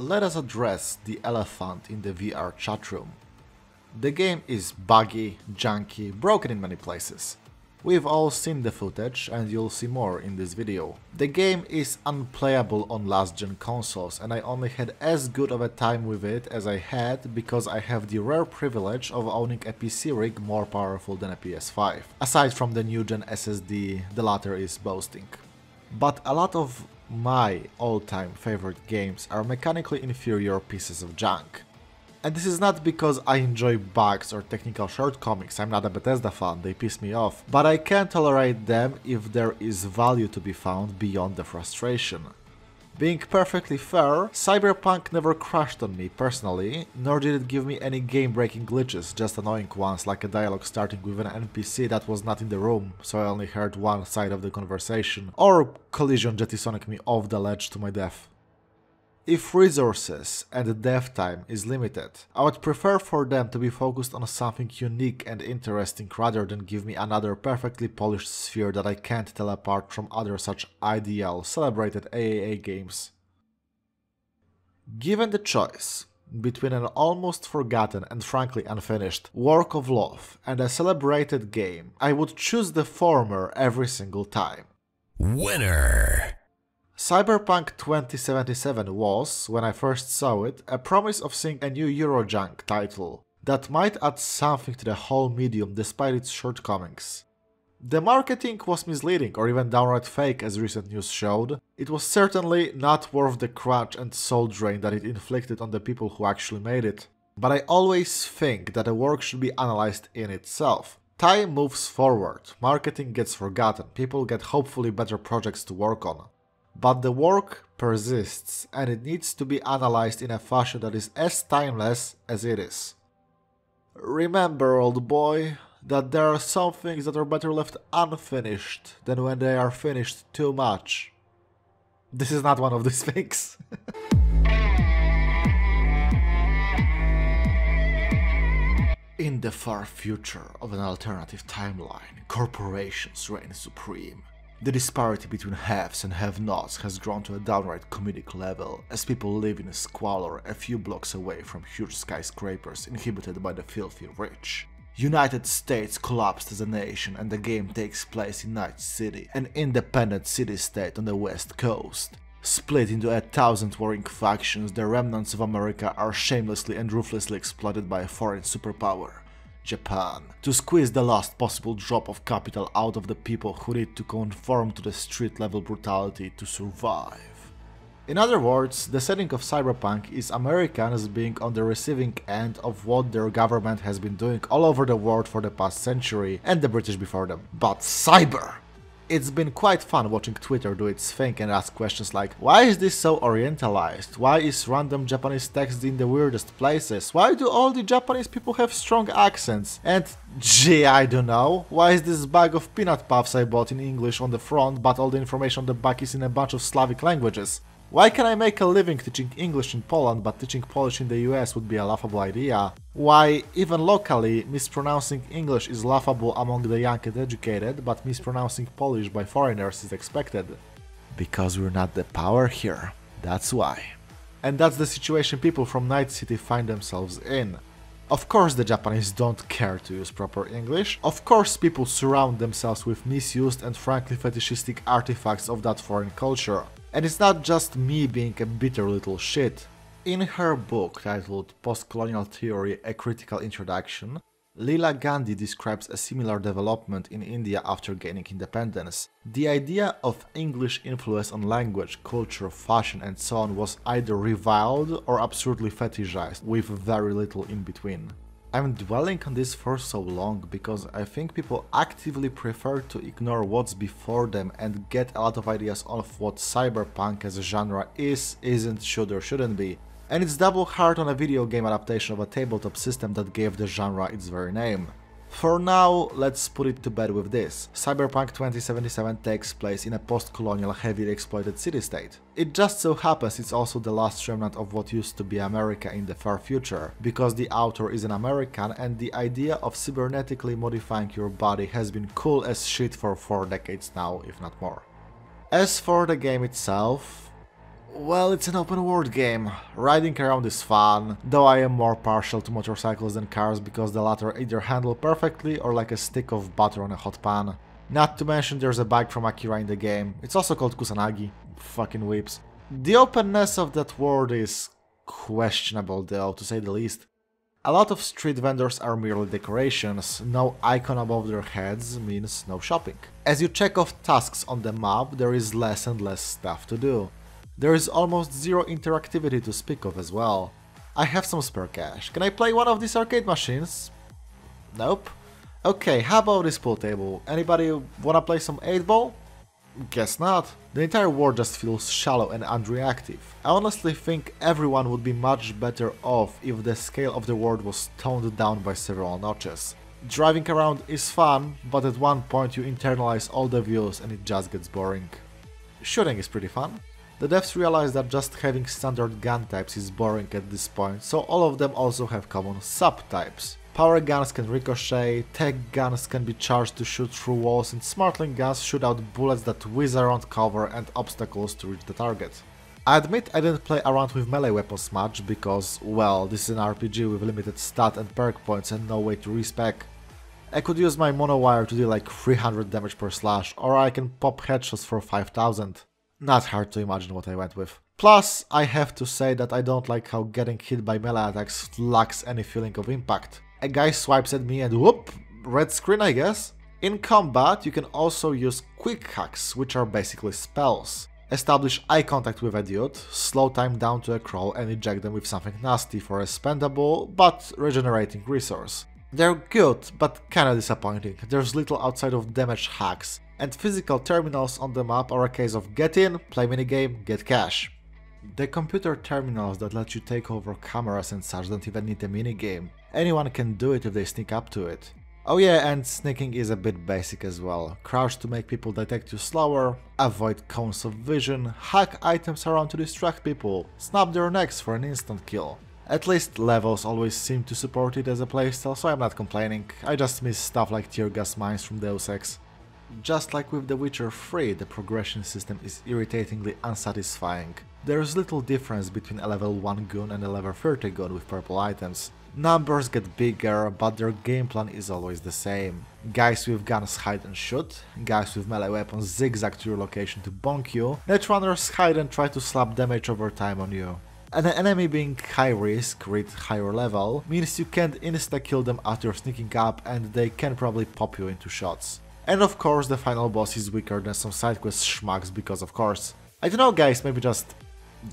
let us address the elephant in the VR chat room. The game is buggy, junky, broken in many places. We've all seen the footage and you'll see more in this video. The game is unplayable on last-gen consoles and I only had as good of a time with it as I had because I have the rare privilege of owning a PC rig more powerful than a PS5. Aside from the new-gen SSD, the latter is boasting. But a lot of my all-time favorite games are mechanically inferior pieces of junk. And this is not because I enjoy bugs or technical shortcomings, I'm not a Bethesda fan, they piss me off, but I can't tolerate them if there is value to be found beyond the frustration. Being perfectly fair, Cyberpunk never crashed on me personally, nor did it give me any game-breaking glitches, just annoying ones like a dialogue starting with an NPC that was not in the room, so I only heard one side of the conversation, or collision jettisoning me off the ledge to my death. If resources and dev time is limited, I would prefer for them to be focused on something unique and interesting rather than give me another perfectly polished sphere that I can't tell apart from other such ideal, celebrated AAA games. Given the choice between an almost forgotten and frankly unfinished work of love and a celebrated game, I would choose the former every single time. Winner! Cyberpunk 2077 was, when I first saw it, a promise of seeing a new Eurojank title that might add something to the whole medium despite its shortcomings. The marketing was misleading or even downright fake as recent news showed. It was certainly not worth the crunch and soul drain that it inflicted on the people who actually made it. But I always think that a work should be analyzed in itself. Time moves forward, marketing gets forgotten, people get hopefully better projects to work on. But the work persists, and it needs to be analyzed in a fashion that is as timeless as it is. Remember, old boy, that there are some things that are better left unfinished than when they are finished too much. This is not one of these things. In the far future of an alternative timeline, corporations reign supreme. The disparity between haves and have-nots has grown to a downright comedic level, as people live in squalor a few blocks away from huge skyscrapers inhabited by the filthy rich. United States collapsed as a nation and the game takes place in Night City, an independent city-state on the west coast. Split into 1,000 warring factions, the remnants of America are shamelessly and ruthlessly exploited by a foreign superpower, Japan, to squeeze the last possible drop of capital out of the people who need to conform to the street-level brutality to survive. In other words, the setting of Cyberpunk is Americans being on the receiving end of what their government has been doing all over the world for the past century, and the British before them. But cyber! It's been quite fun watching Twitter do its thing and ask questions like, why is this so orientalized? Why is random Japanese text in the weirdest places? Why do all the Japanese people have strong accents? And gee, I don't know, why is this bag of peanut puffs I bought in English on the front but all the information on the back is in a bunch of Slavic languages? Why can I make a living teaching English in Poland but teaching Polish in the US would be a laughable idea? Why, even locally, mispronouncing English is laughable among the young and educated, but mispronouncing Polish by foreigners is expected? Because we're not the power here, that's why. And that's the situation people from Night City find themselves in. Of course the Japanese don't care to use proper English, of course people surround themselves with misused and frankly fetishistic artifacts of that foreign culture. And it's not just me being a bitter little shit. In her book titled Post-Colonial Theory: A Critical Introduction, Leela Gandhi describes a similar development in India after gaining independence. The idea of English influence on language, culture, fashion and so on was either reviled or absurdly fetishized, with very little in between. I'm dwelling on this for so long because I think people actively prefer to ignore what's before them and get a lot of ideas of what cyberpunk as a genre is, isn't, should or shouldn't be. And it's double hard on a video game adaptation of a tabletop system that gave the genre its very name. For now, let's put it to bed with this. Cyberpunk 2077 takes place in a post-colonial heavily exploited city-state. It just so happens it's also the last remnant of what used to be America in the far future, because the author is an American and the idea of cybernetically modifying your body has been cool as shit for 4 decades now, if not more. As for the game itself, Well, it's an open world game. Riding around is fun, though I am more partial to motorcycles than cars because the latter either handle perfectly or like a stick of butter on a hot pan. Not to mention there's a bike from Akira in the game. It's also called Kusanagi. Fucking whips. The openness of that world is questionable though, to say the least. A lot of street vendors are merely decorations, no icon above their heads means no shopping. As you check off tasks on the map, there is less and less stuff to do. There is almost zero interactivity to speak of as well. I have some spare cash. Can I play one of these arcade machines? Nope. Okay, how about this pool table? Anybody wanna play some 8-ball? Guess not. The entire world just feels shallow and unreactive. I honestly think everyone would be much better off if the scale of the world was toned down by several notches. Driving around is fun, but at one point you internalize all the views and it just gets boring. Shooting is pretty fun. The devs realized that just having standard gun types is boring at this point, so all of them also have common subtypes. Power guns can ricochet, tech guns can be charged to shoot through walls, and smartling guns shoot out bullets that whiz around cover and obstacles to reach the target. I admit I didn't play around with melee weapons much because, well, this is an RPG with limited stat and perk points and no way to respec. I could use my monowire to deal like 300 damage per slash, or I can pop headshots for 5000. Not hard to imagine what I went with. Plus, I have to say that I don't like how getting hit by melee attacks lacks any feeling of impact. A guy swipes at me and whoop, red screen I guess. In combat, you can also use quick hacks, which are basically spells. Establish eye contact with a dude, slow time down to a crawl and eject them with something nasty for a spendable, but regenerating resource. They're good, but kinda disappointing. There's little outside of damage hacks, and physical terminals on the map are a case of get in, play minigame, get cash. The computer terminals that let you take over cameras and such don't even need a minigame. Anyone can do it if they sneak up to it. Oh yeah, and sneaking is a bit basic as well. Crouch to make people detect you slower, avoid cones of vision, hack items around to distract people, snap their necks for an instant kill. At least levels always seem to support it as a playstyle, so I'm not complaining. I just miss stuff like tear gas mines from Deus Ex. Just like with The Witcher 3, the progression system is irritatingly unsatisfying. There's little difference between a level 1 gun and a level 30 gun with purple items. Numbers get bigger, but their game plan is always the same. Guys with guns hide and shoot, guys with melee weapons zigzag to your location to bonk you, netrunners hide and try to slap damage over time on you. An enemy being high risk, read higher level, means you can't insta-kill them after sneaking up and they can probably pop you into shots. And of course the final boss is weaker than some sidequest schmucks because of course. I don't know guys, maybe just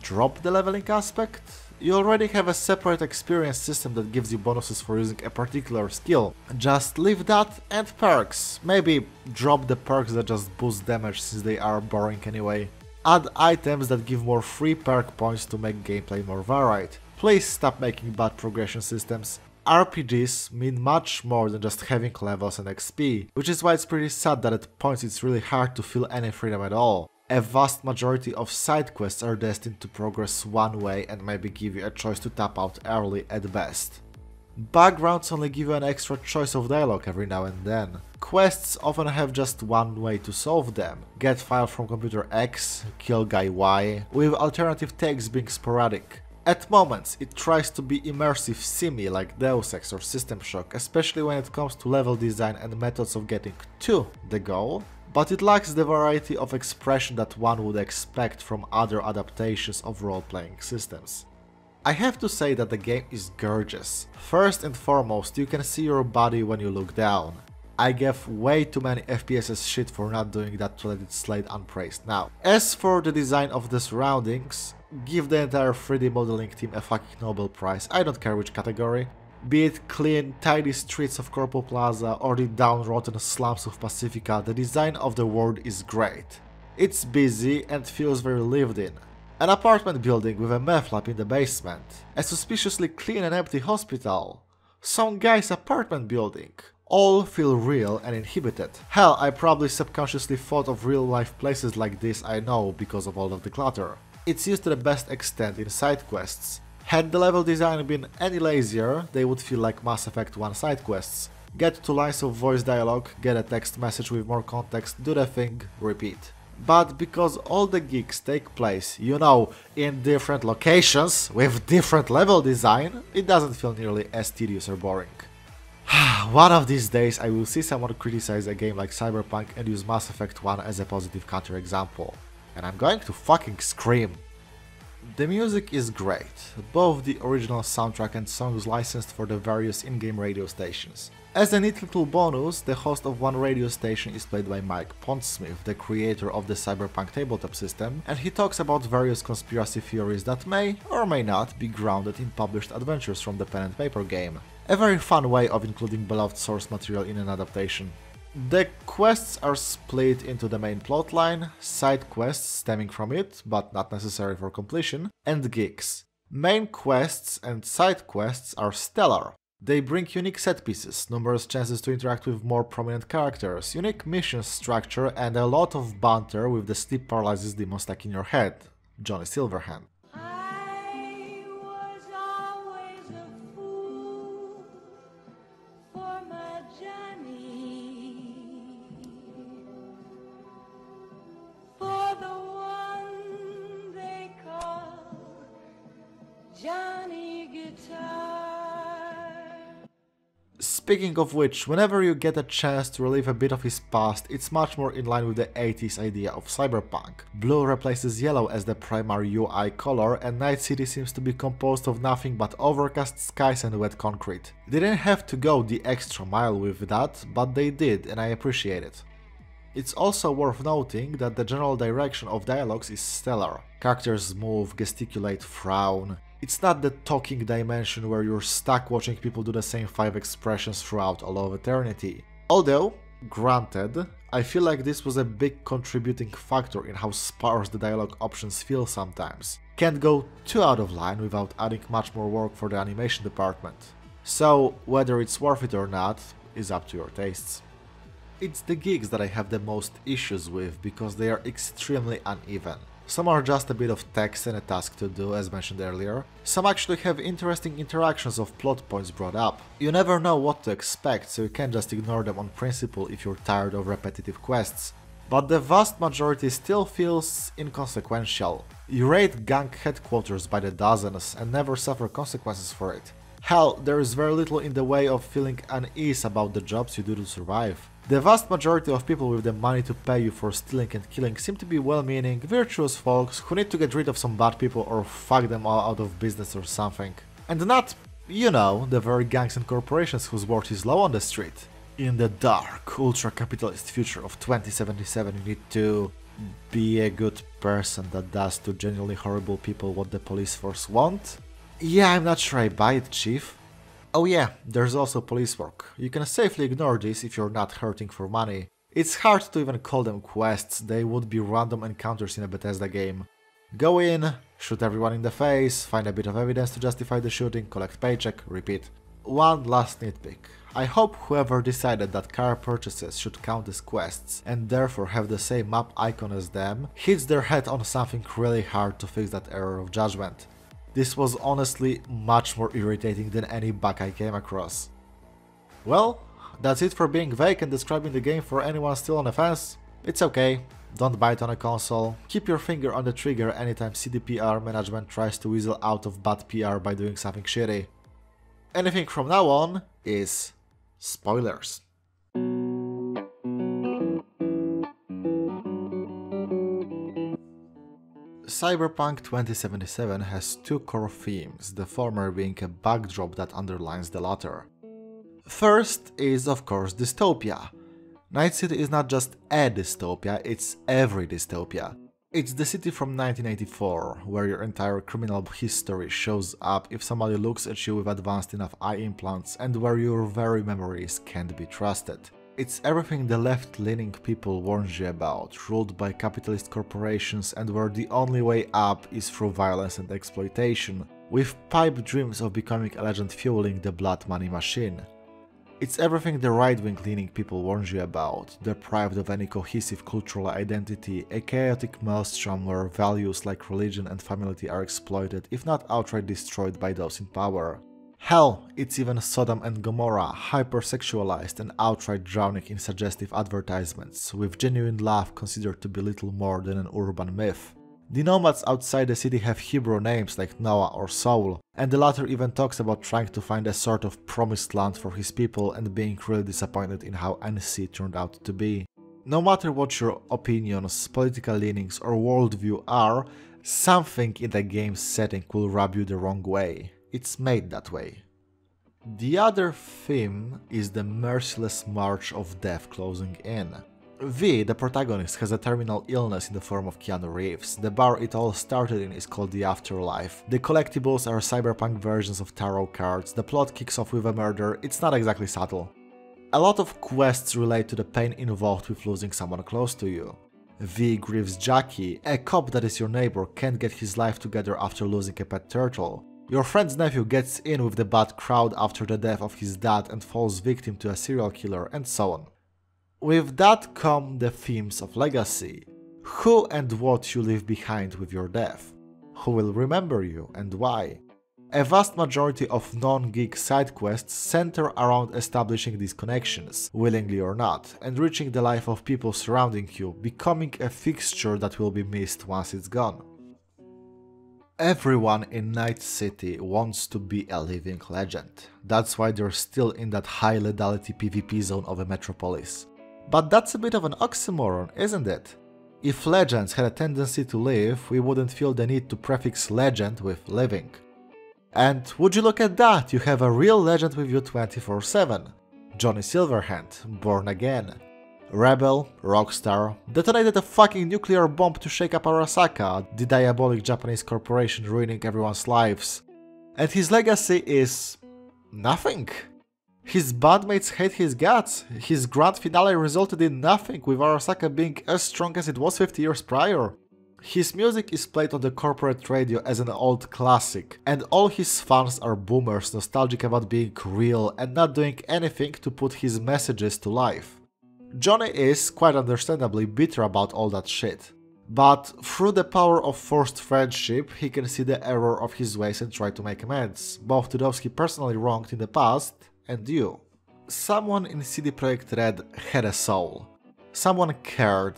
drop the leveling aspect? You already have a separate experience system that gives you bonuses for using a particular skill. Just leave that and perks. Maybe drop the perks that just boost damage since they are boring anyway. Add items that give more free perk points to make gameplay more varied. Please stop making bad progression systems. RPGs mean much more than just having levels and XP, which is why it's pretty sad that at points it's really hard to feel any freedom at all. A vast majority of side quests are destined to progress one way and maybe give you a choice to tap out early at best. Backgrounds only give you an extra choice of dialogue every now and then. Quests often have just one way to solve them. Get file from computer X, kill guy Y, with alternative takes being sporadic. At moments, it tries to be immersive simmy like Deus Ex or System Shock, especially when it comes to level design and methods of getting to the goal, but it lacks the variety of expression that one would expect from other adaptations of role-playing systems. I have to say that the game is gorgeous. First and foremost, you can see your body when you look down. I gave way too many FPS's shit for not doing that to let it slide unpraised now. As for the design of the surroundings, give the entire 3D modeling team a fucking Nobel Prize, I don't care which category. Be it clean, tidy streets of Corpo Plaza or the down-rotten slums of Pacifica, the design of the world is great. It's busy and feels very lived in. An apartment building with a meth lab in the basement. A suspiciously clean and empty hospital. Some guy's apartment building. All feel real and inhibited. Hell, I probably subconsciously thought of real-life places like this I know because of all of the clutter. It's used to the best extent in side quests. Had the level design been any lazier, they would feel like Mass Effect 1 side quests. Get 2 lines of voice dialogue, get a text message with more context, do the thing, repeat. But because all the gigs take place, you know, in different locations, with different level design, it doesn't feel nearly as tedious or boring. One of these days I will see someone criticize a game like Cyberpunk and use Mass Effect 1 as a positive counterexample. And I'm going to fucking scream. The music is great, both the original soundtrack and songs licensed for the various in-game radio stations. As a neat little bonus, the host of one radio station is played by Mike Pondsmith, the creator of the Cyberpunk tabletop system, and he talks about various conspiracy theories that may or may not be grounded in published adventures from the pen and paper game. A very fun way of including beloved source material in an adaptation. The quests are split into the main plotline, side quests stemming from it, but not necessary for completion, and gigs. Main quests and side quests are stellar. They bring unique set pieces, numerous chances to interact with more prominent characters, unique mission structure, and a lot of banter with the sleep paralysis demon stuck in your head, Johnny Silverhand. Speaking of which, whenever you get a chance to relive a bit of his past, it's much more in line with the 80s idea of cyberpunk. Blue replaces yellow as the primary UI color, and Night City seems to be composed of nothing but overcast skies and wet concrete. They didn't have to go the extra mile with that, but they did, and I appreciate it. It's also worth noting that the general direction of dialogues is stellar. Characters move, gesticulate, frown. It's not the talking dimension where you're stuck watching people do the same 5 expressions throughout all of eternity. Although, granted, I feel like this was a big contributing factor in how sparse the dialogue options feel sometimes. Can't go too out of line without adding much more work for the animation department. So, whether it's worth it or not is up to your tastes. It's the gigs that I have the most issues with because they are extremely uneven. Some are just a bit of text and a task to do, as mentioned earlier. Some actually have interesting interactions of plot points brought up. You never know what to expect, so you can't just ignore them on principle if you're tired of repetitive quests. But the vast majority still feels inconsequential. You raid gang headquarters by the dozens and never suffer consequences for it. Hell, there is very little in the way of feeling unease about the jobs you do to survive. The vast majority of people with the money to pay you for stealing and killing seem to be well-meaning, virtuous folks who need to get rid of some bad people or fuck them all out of business or something. And not, you know, the very gangs and corporations whose worth is low on the street. In the dark, ultra-capitalist future of 2077, you need to be a good person that does to genuinely horrible people what the police force want? Yeah, I'm not sure I buy it, Chief. Oh yeah, there's also police work. You can safely ignore this if you're not hurting for money. It's hard to even call them quests, they would be random encounters in a Bethesda game. Go in, shoot everyone in the face, find a bit of evidence to justify the shooting, collect paycheck, repeat. One last nitpick. I hope whoever decided that car purchases should count as quests and therefore have the same map icon as them hits their head on something really hard to fix that error of judgment. This was honestly much more irritating than any bug I came across. Well, that's it for being vague and describing the game for anyone still on the fence. It's okay, don't buy it on a console, keep your finger on the trigger anytime CDPR management tries to weasel out of bad PR by doing something shitty. Anything from now on is spoilers. Cyberpunk 2077 has two core themes, the former being a backdrop that underlines the latter. First is, of course, dystopia. Night City is not just a dystopia, it's every dystopia. It's the city from 1984, where your entire criminal history shows up if somebody looks at you with advanced enough eye implants and where your very memories can't be trusted. It's everything the left-leaning people warns you about, ruled by capitalist corporations and where the only way up is through violence and exploitation, with pipe dreams of becoming a legend fueling the blood money machine. It's everything the right-wing leaning people warns you about, deprived of any cohesive cultural identity, a chaotic maelstrom where values like religion and family are exploited, if not outright destroyed by those in power. Hell, it's even Sodom and Gomorrah, hypersexualized and outright drowning in suggestive advertisements, with genuine love considered to be little more than an urban myth. The nomads outside the city have Hebrew names like Noah or Saul, and the latter even talks about trying to find a sort of promised land for his people and being really disappointed in how NC turned out to be. No matter what your opinions, political leanings or worldview are, something in the game's setting will rub you the wrong way. It's made that way. The other theme is the merciless march of death closing in. V, the protagonist, has a terminal illness in the form of Keanu Reeves. The bar it all started in is called the Afterlife. The collectibles are cyberpunk versions of tarot cards. The plot kicks off with a murder. It's not exactly subtle. A lot of quests relate to the pain involved with losing someone close to you. V grieves Jackie, a cop that is your neighbor can't get his life together after losing a pet turtle. Your friend's nephew gets in with the bad crowd after the death of his dad and falls victim to a serial killer, and so on. With that come the themes of legacy. Who and what you leave behind with your death. Who will remember you and why. A vast majority of non-geek side quests center around establishing these connections, willingly or not, and reaching the life of people surrounding you, becoming a fixture that will be missed once it's gone. Everyone in Night City wants to be a living legend. That's why they're still in that high lethality PvP zone of a metropolis. But that's a bit of an oxymoron, isn't it? If legends had a tendency to live, we wouldn't feel the need to prefix legend with living. And would you look at that, you have a real legend with you 24/7. Johnny Silverhand, born again. Rebel, rockstar, detonated a fucking nuclear bomb to shake up Arasaka, the diabolic Japanese corporation ruining everyone's lives. And his legacy is nothing. His bandmates hate his guts. His grand finale resulted in nothing, with Arasaka being as strong as it was 50 years prior. His music is played on the corporate radio as an old classic, and all his fans are boomers nostalgic about being real and not doing anything to put his messages to life. Johnny is, quite understandably, bitter about all that shit. But through the power of forced friendship, he can see the error of his ways and try to make amends, both to those he personally wronged in the past and you. Someone in CD Projekt Red had a soul. Someone cared.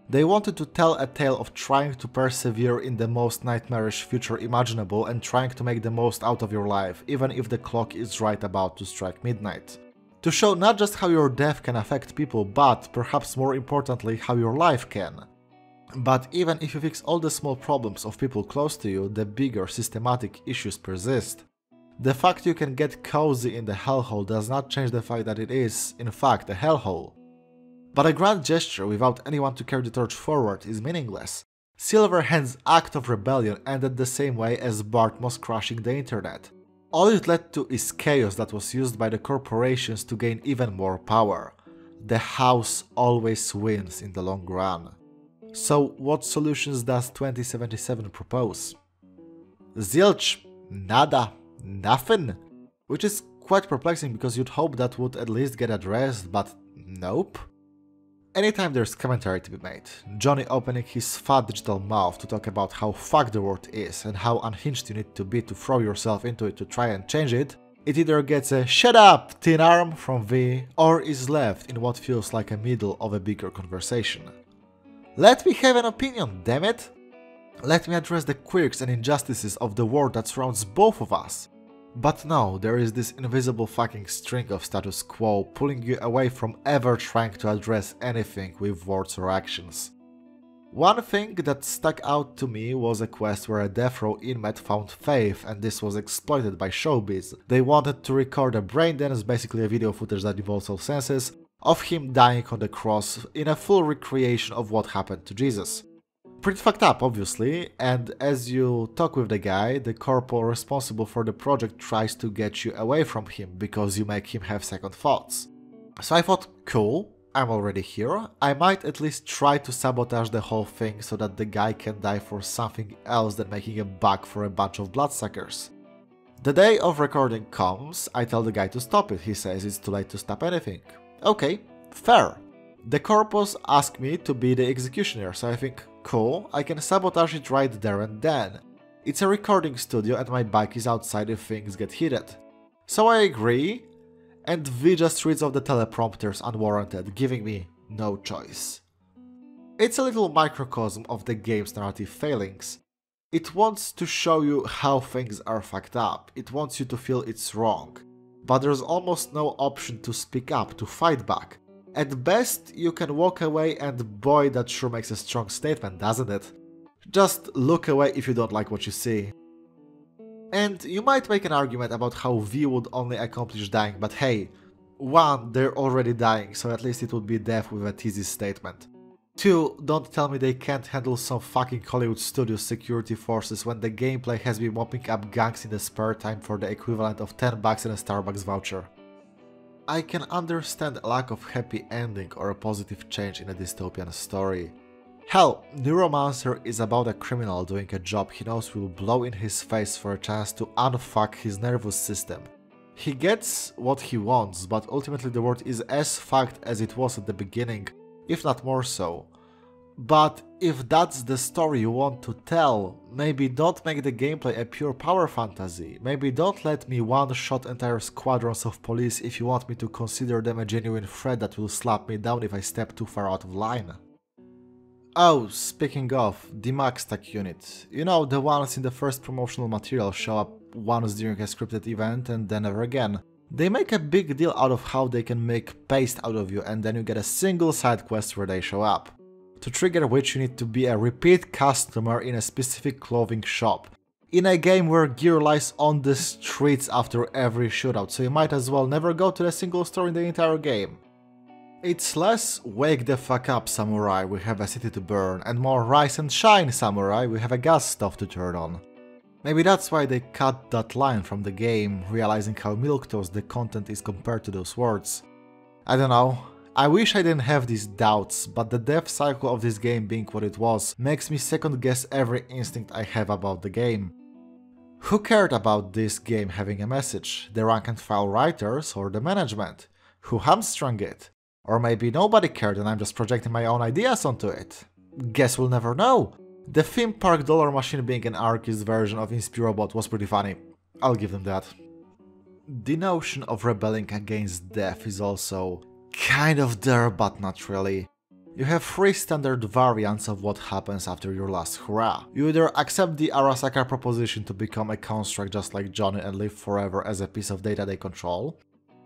They wanted to tell a tale of trying to persevere in the most nightmarish future imaginable and trying to make the most out of your life, even if the clock is right about to strike midnight. To show not just how your death can affect people, but, perhaps more importantly, how your life can. But even if you fix all the small problems of people close to you, the bigger systematic issues persist. The fact you can get cozy in the hellhole does not change the fact that it is, in fact, a hellhole. But a grand gesture without anyone to carry the torch forward is meaningless. Silverhand's act of rebellion ended the same way as Bartmoss crashing the internet. All it led to is chaos that was used by the corporations to gain even more power. The house always wins in the long run. So what solutions does 2077 propose? Zilch, nada, nothing? Which is quite perplexing because you'd hope that would at least get addressed, but nope. Anytime there's commentary to be made, Johnny opening his fat digital mouth to talk about how fucked the world is and how unhinged you need to be to throw yourself into it to try and change it, it either gets a "shut up, tin arm" from V, or is left in what feels like a middle of a bigger conversation. Let me have an opinion, damn it! Let me address the quirks and injustices of the world that surrounds both of us. But no, there is this invisible fucking string of status quo pulling you away from ever trying to address anything with words or actions. One thing that stuck out to me was a quest where a death row inmate found faith, and this was exploited by Showbiz. They wanted to record a brain dance, basically a video footage that involves all senses, of him dying on the cross in a full recreation of what happened to Jesus. Pretty fucked up, obviously, and as you talk with the guy, the corpo responsible for the project tries to get you away from him because you make him have second thoughts. So I thought, cool, I'm already here, I might at least try to sabotage the whole thing so that the guy can die for something else than making a buck for a bunch of bloodsuckers. The day of recording comes, I tell the guy to stop it, he says it's too late to stop anything. Okay, fair. The corpos ask me to be the executioner, so I think, cool, I can sabotage it right there and then. It's a recording studio and my bike is outside if things get heated. So I agree, and V just reads off the teleprompters unwarranted, giving me no choice. It's a little microcosm of the game's narrative failings. It wants to show you how things are fucked up, it wants you to feel it's wrong, but there's almost no option to speak up, to fight back. At best, you can walk away, and boy, that sure makes a strong statement, doesn't it? Just look away if you don't like what you see. And you might make an argument about how V would only accomplish dying, but hey, 1, they're already dying, so at least it would be death with a thesis statement. 2, don't tell me they can't handle some fucking Hollywood Studios security forces when the gameplay has been mopping up gangs in the spare time for the equivalent of $10 and a Starbucks voucher. I can understand a lack of happy ending or a positive change in a dystopian story. Hell, Neuromancer is about a criminal doing a job he knows will blow in his face for a chance to unfuck his nervous system. He gets what he wants, but ultimately the world is as fucked as it was at the beginning, if not more so. But if that's the story you want to tell, maybe don't make the gameplay a pure power fantasy, maybe don't let me one-shot entire squadrons of police if you want me to consider them a genuine threat that will slap me down if I step too far out of line. Oh, speaking of, the Max Tech unit, you know, the ones in the first promotional material show up once during a scripted event and then never again. They make a big deal out of how they can make paste out of you, and then you get a single side quest where they show up. To trigger which you need to be a repeat customer in a specific clothing shop. In a game where gear lies on the streets after every shootout, so you might as well never go to a single store in the entire game. It's less wake the fuck up samurai, we have a city to burn, and more rise and shine samurai, we have a gas stove to turn on. Maybe that's why they cut that line from the game, realizing how milquetoast the content is compared to those words. I don't know. I wish I didn't have these doubts, but the death cycle of this game being what it was makes me second guess every instinct I have about the game. Who cared about this game having a message? The rank and file writers or the management? Who hamstrung it? Or maybe nobody cared and I'm just projecting my own ideas onto it? Guess we'll never know. The theme park dollar machine being an anarchist version of Inspirobot was pretty funny. I'll give them that. The notion of rebelling against death is also kind of there, but not really. You have 3 standard variants of what happens after your last hurrah. You either accept the Arasaka proposition to become a construct just like Johnny and live forever as a piece of data they control.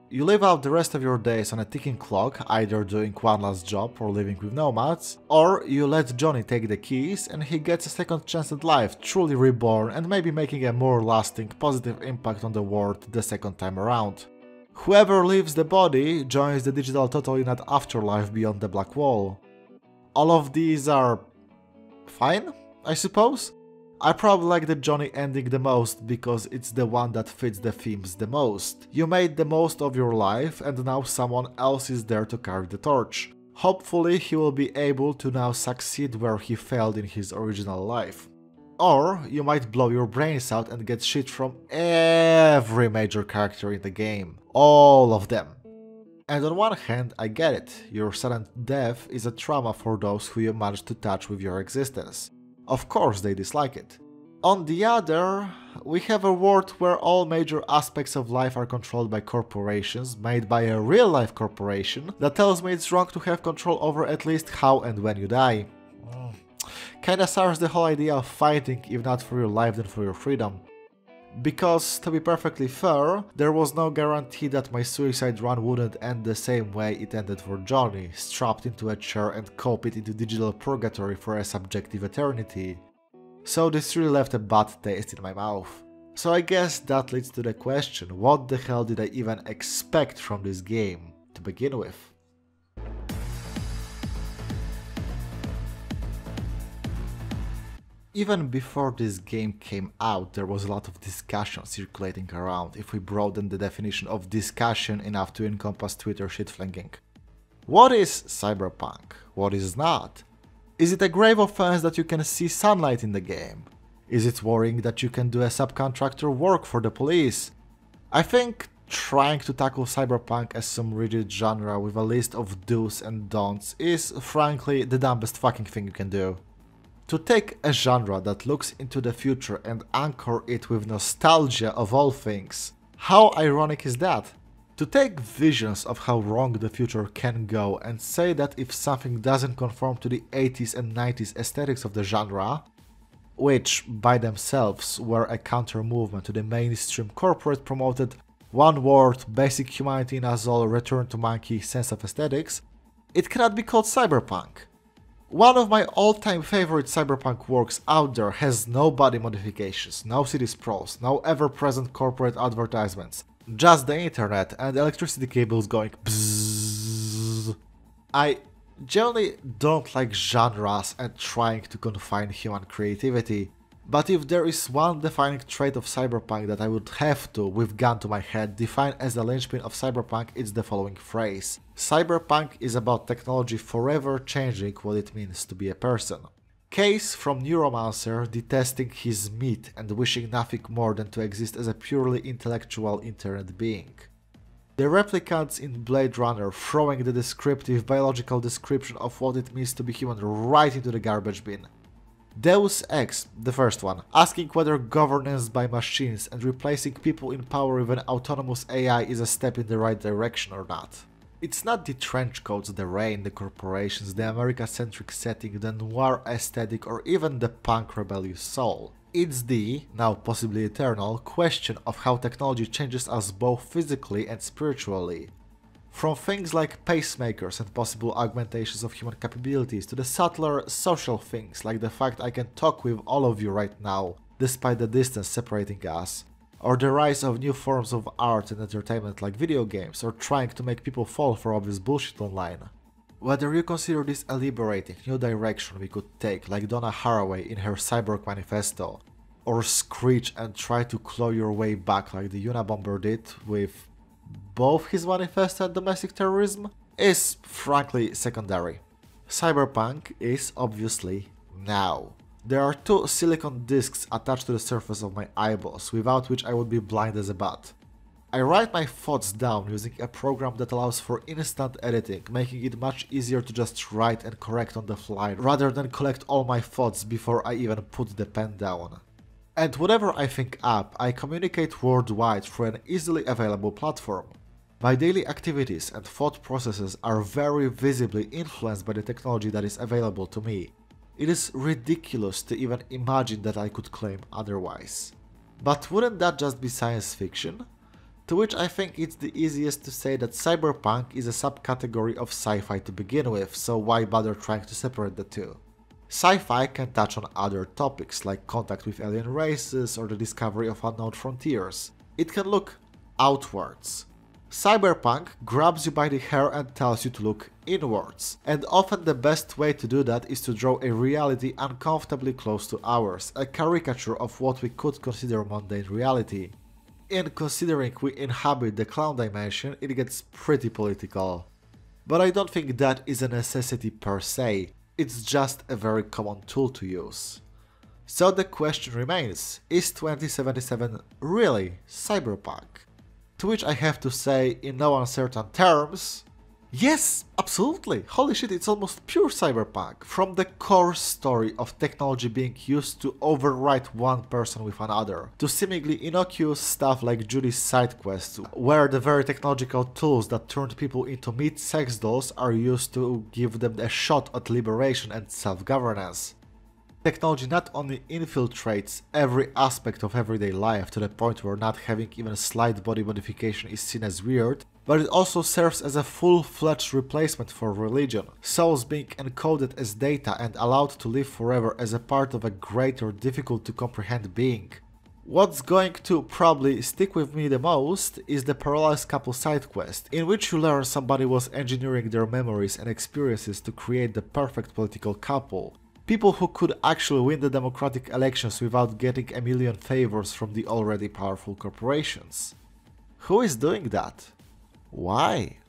You live out the rest of your days on a ticking clock, either doing one last job or living with nomads, or you let Johnny take the keys and he gets a second chance at life, truly reborn and maybe making a more lasting positive impact on the world the second time around. Whoever leaves the body joins the digital total in that afterlife beyond the black wall. All of these are fine, I suppose? I probably like the Johnny ending the most because it's the one that fits the themes the most. You made the most of your life and now someone else is there to carry the torch. Hopefully he will be able to now succeed where he failed in his original life. Or you might blow your brains out and get shit from every major character in the game. All of them. And on one hand, I get it, your sudden death is a trauma for those who you managed to touch with your existence. Of course they dislike it. On the other, we have a world where all major aspects of life are controlled by corporations, made by a real-life corporation that tells me it's wrong to have control over at least how and when you die. Kinda sours the whole idea of fighting, if not for your life then for your freedom. Because, to be perfectly fair, there was no guarantee that my suicide run wouldn't end the same way it ended for Johnny, strapped into a chair and copied into digital purgatory for a subjective eternity. So this really left a bad taste in my mouth. So I guess that leads to the question, what the hell did I even expect from this game to begin with? Even before this game came out, there was a lot of discussion circulating around, if we broaden the definition of discussion enough to encompass Twitter shitflinging. What is Cyberpunk? What is not? Is it a grave offense that you can see sunlight in the game? Is it worrying that you can do a subcontractor work for the police? I think trying to tackle Cyberpunk as some rigid genre with a list of do's and don'ts is, frankly, the dumbest fucking thing you can do. To take a genre that looks into the future and anchor it with nostalgia of all things, How ironic is that? To take visions of how wrong the future can go and say that if something doesn't conform to the 80s and 90s aesthetics of the genre, which by themselves were a counter-movement to the mainstream corporate promoted one word, basic humanity in us all, return to monkey sense of aesthetics, it cannot be called cyberpunk. One of my all-time favorite cyberpunk works out there has no body modifications, no CD sprawls, no ever-present corporate advertisements, just the internet and electricity cables going bzzz. I generally don't like genres and trying to confine human creativity, but if there is one defining trait of cyberpunk that I would have to, with gun to my head, define as the linchpin of cyberpunk, it's the following phrase. Cyberpunk is about technology forever changing what it means to be a person. Case from Neuromancer detesting his meat and wishing nothing more than to exist as a purely intellectual internet being. The replicants in Blade Runner throwing the descriptive biological description of what it means to be human right into the garbage bin. Deus Ex, the first one, asking whether governance by machines and replacing people in power with an autonomous AI is a step in the right direction or not. It's not the trench coats, the rain, the corporations, the America-centric setting, the noir aesthetic, or even the punk rebellious soul. It's the, now possibly eternal, question of how technology changes us both physically and spiritually. From things like pacemakers and possible augmentations of human capabilities to the subtler social things like the fact I can talk with all of you right now, despite the distance separating us, or the rise of new forms of art and entertainment like video games, or trying to make people fall for obvious bullshit online. Whether you consider this a liberating new direction we could take, like Donna Haraway in her Cyborg Manifesto, or screech and try to claw your way back like the Unabomber did with both his Manifesto and domestic terrorism, is frankly secondary. Cyberpunk is obviously now. There are two silicon discs attached to the surface of my eyeballs, without which I would be blind as a bat. I write my thoughts down using a program that allows for instant editing, making it much easier to just write and correct on the fly, rather than collect all my thoughts before I even put the pen down. And whatever I think up, I communicate worldwide through an easily available platform. My daily activities and thought processes are very visibly influenced by the technology that is available to me. It is ridiculous to even imagine that I could claim otherwise. But wouldn't that just be science fiction? To which I think it's the easiest to say that cyberpunk is a subcategory of sci-fi to begin with, so why bother trying to separate the two? Sci-fi can touch on other topics like contact with alien races or the discovery of unknown frontiers. It can look outwards. Cyberpunk grabs you by the hair and tells you to look inwards, and often the best way to do that is to draw a reality uncomfortably close to ours, a caricature of what we could consider mundane reality. In considering we inhabit the clown dimension, it gets pretty political. But I don't think that is a necessity per se, it's just a very common tool to use. So the question remains, is 2077 really cyberpunk? To which I have to say, in no uncertain terms, yes, absolutely, holy shit, it's almost pure cyberpunk, from the core story of technology being used to overwrite one person with another, to seemingly innocuous stuff like Judy's side quests, where the very technological tools that turned people into meat sex dolls are used to give them a shot at liberation and self-governance. Technology not only infiltrates every aspect of everyday life to the point where not having even a slight body modification is seen as weird, but it also serves as a full-fledged replacement for religion, souls being encoded as data and allowed to live forever as a part of a greater, difficult-to-comprehend being. What's going to probably stick with me the most is the Paralyzed Couple side quest, in which you learn somebody was engineering their memories and experiences to create the perfect political couple. People who could actually win the democratic elections without getting a million favors from the already powerful corporations. Who is doing that? Why?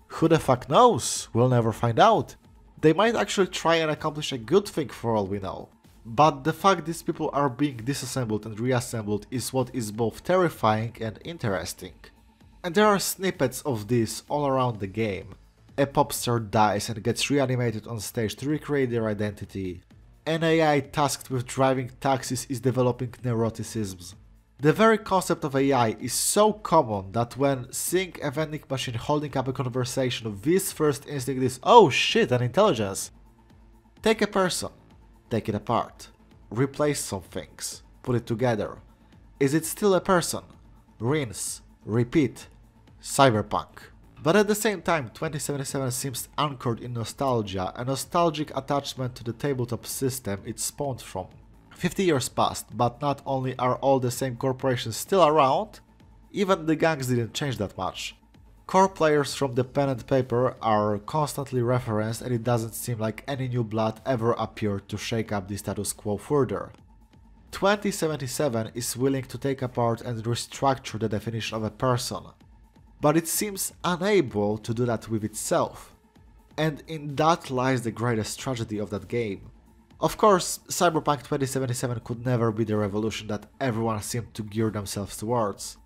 Who the fuck knows? We'll never find out. They might actually try and accomplish a good thing for all we know. But the fact these people are being disassembled and reassembled is what is both terrifying and interesting. And there are snippets of this all around the game. A pop star dies and gets reanimated on stage to recreate their identity. An AI tasked with driving taxis is developing neuroticisms. The very concept of AI is so common that when seeing a vending machine holding up a conversation, V's first instinct is, oh shit, an intelligence. Take a person, take it apart, replace some things, put it together. Is it still a person? Rinse, repeat, Cyberpunk. But at the same time, 2077 seems anchored in nostalgia, a nostalgic attachment to the tabletop system it spawned from. 50 years passed, but not only are all the same corporations still around, even the gangs didn't change that much. Core players from the pen and paper are constantly referenced, and it doesn't seem like any new blood ever appeared to shake up the status quo further. 2077 is willing to take apart and restructure the definition of a person, but it seems unable to do that with itself. And in that lies the greatest tragedy of that game. Of course, Cyberpunk 2077 could never be the revolution that everyone seemed to gear themselves towards.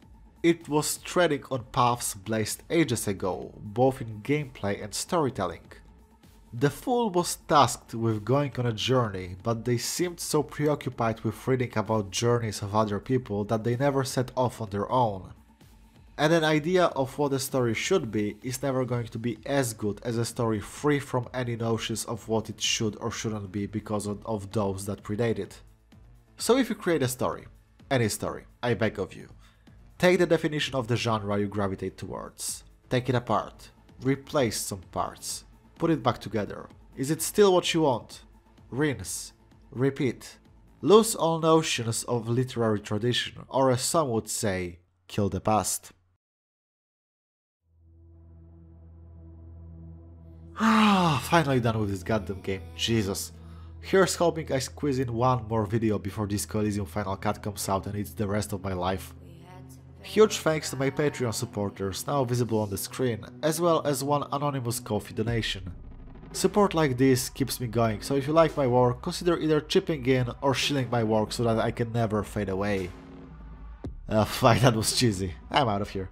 It was treading on paths blazed ages ago, both in gameplay and storytelling. The Fool was tasked with going on a journey, but they seemed so preoccupied with reading about journeys of other people that they never set off on their own. And an idea of what a story should be is never going to be as good as a story free from any notions of what it should or shouldn't be because of those that predate it. So if you create a story, any story, I beg of you, take the definition of the genre you gravitate towards, take it apart, replace some parts, put it back together. Is it still what you want? Rinse, repeat, lose all notions of literary tradition, or as some would say, kill the past. Finally done with this goddamn game, Jesus. Here's hoping I squeeze in one more video before Disco Elysium Final Cut comes out and it's the rest of my life. Huge thanks to my Patreon supporters, now visible on the screen, as well as one anonymous Ko-fi donation. Support like this keeps me going, so if you like my work, consider either chipping in or shilling my work so that I can never fade away. Fine, that was cheesy. I'm out of here.